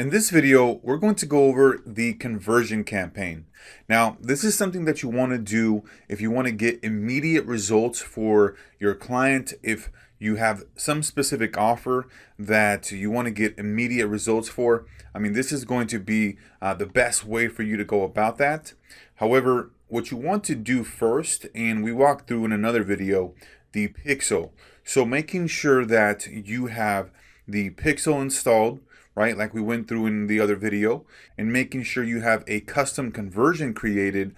In this video, we're going to go over the conversion campaign. Now, this is something that you want to do if you want to get immediate results for your client. If you have some specific offer that you want to get immediate results for, this is going to be the best way for you to go about that. However, what you want to do first, and we walked through in another video, the pixel. So making sure that you have the pixel installed, right, like we went through in the other video, and making sure you have a custom conversion created,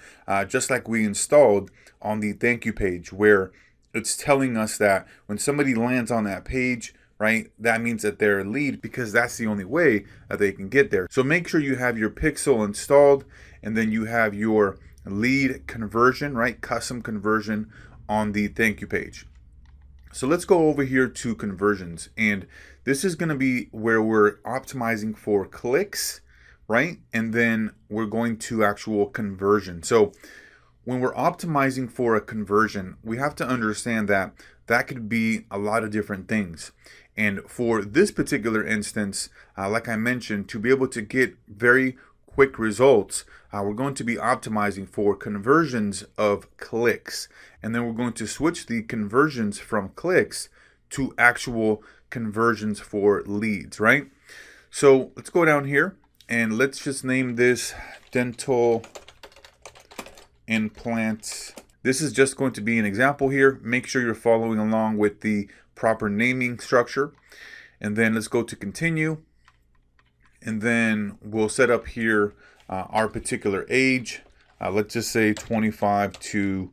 just like we installed on the thank you page, where it's telling us that when somebody lands on that page, right, that means that they're a lead, because that's the only way that they can get there. So make sure you have your pixel installed, and then you have your lead conversion, right, custom conversion on the thank you page. So let's go over here to conversions, and this is going to be where we're optimizing for clicks, right? And then we're going to actual conversion. So when we're optimizing for a conversion, we have to understand that that could be a lot of different things. And for this particular instance, like I mentioned, to be able to get very quick results, we're going to be optimizing for conversions of clicks, and then we're going to switch the conversions from clicks to actual conversions for leads, right? So let's go down here and let's just name this dental implants. This is just going to be an example here. Make sure you're following along with the proper naming structure, and then let's go to continue. And then we'll set up here our particular age. Let's just say 25 to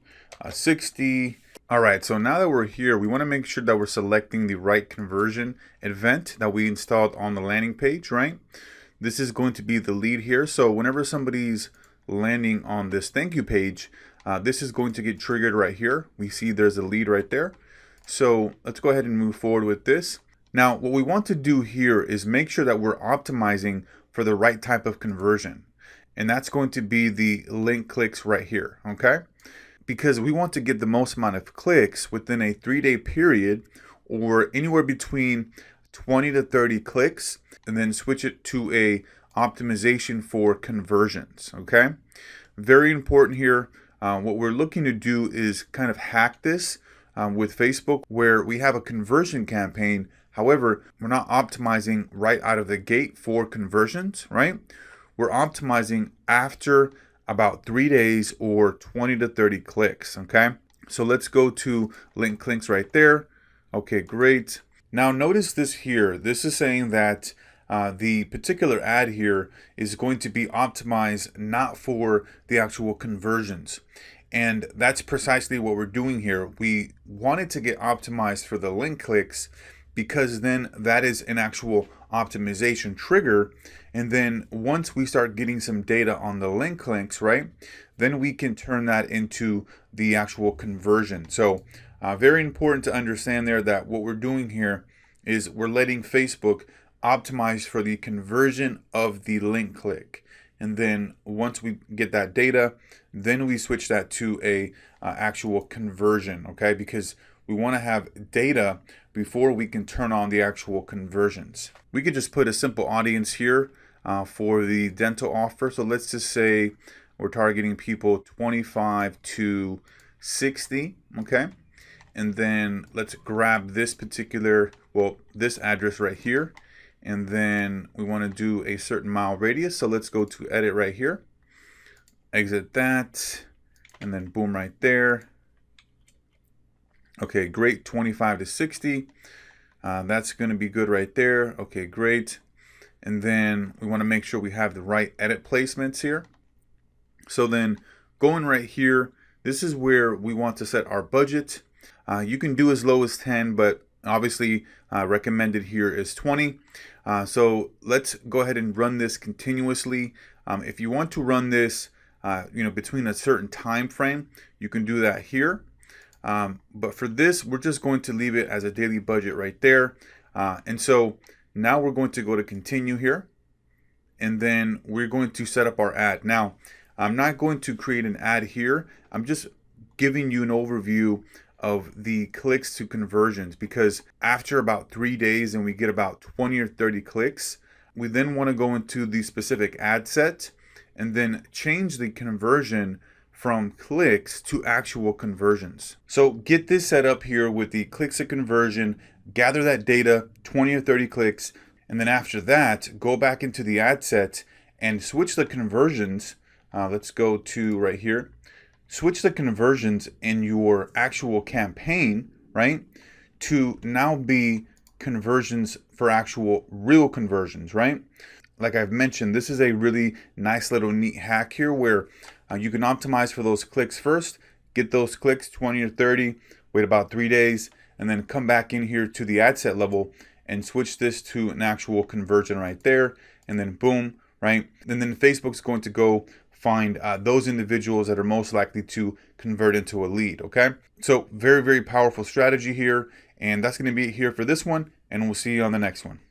60. All right, so now that we're here, we want to make sure that we're selecting the right conversion event that we installed on the landing page, right? This is going to be the lead here. So whenever somebody's landing on this thank you page, this is going to get triggered right here. We see there's a lead right there. So let's go ahead and move forward with this. Now, what we want to do here is make sure that we're optimizing for the right type of conversion. And that's going to be the link clicks right here, okay? Because we want to get the most amount of clicks within a 3-day period, or anywhere between 20 to 30 clicks, and then switch it to a optimization for conversions, okay? Very important here. What we're looking to do is kind of hack this with Facebook, where we have a conversion campaign. However, we're not optimizing right out of the gate for conversions, right? We're optimizing after about 3 days or 20 to 30 clicks, okay? So let's go to link clicks right there. Okay, great. Now notice this here. This is saying that the particular ad here is going to be optimized not for the actual conversions. And that's precisely what we're doing here. We wanted to get optimized for the link clicks, because then that is an actual optimization trigger. And then once we start getting some data on the link clicks, right, then we can turn that into the actual conversion. So very important to understand there that what we're doing here is we're letting Facebook optimize for the conversion of the link click. And then once we get that data, then we switch that to a actual conversion, okay? Because we want to have data before we can turn on the actual conversions. We could just put a simple audience here for the dental offer. So let's just say we're targeting people 25 to 60, okay? And then let's grab this particular, this address right here. And then we want to do a certain mile radius. So let's go to edit right here, exit that, and then boom right there. Okay, great, 25 to 60. That's going to be good right there. Okay, great. And then we want to make sure we have the right edit placements here. So then going right here, this is where we want to set our budget. You can do as low as 10, but obviously recommended here is 20. So let's go ahead and run this continuously. If you want to run this between a certain time frame, you can do that here. But for this, we're just going to leave it as a daily budget right there. And so now we're going to go to continue here, and then we're going to set up our ad. Now, I'm not going to create an ad here. I'm just giving you an overview of the clicks to conversions, because after about 3 days and we get about 20 or 30 clicks, we then want to go into the specific ad set and then change the conversion from clicks to actual conversions. So get this set up here with the clicks to conversion, gather that data, 20 or 30 clicks, and then after that, go back into the ad set and switch the conversions. Let's go to right here. Switch the conversions in your actual campaign, right, to now be conversions for actual real conversions, right? Like I've mentioned, this is a really nice little neat hack here where you can optimize for those clicks first, get those clicks 20 or 30, wait about 3 days, and then come back in here to the ad set level and switch this to an actual conversion right there, and then boom, right? And then Facebook's going to go find those individuals that are most likely to convert into a lead, okay? So very, very powerful strategy here, and that's going to be it here for this one, and we'll see you on the next one.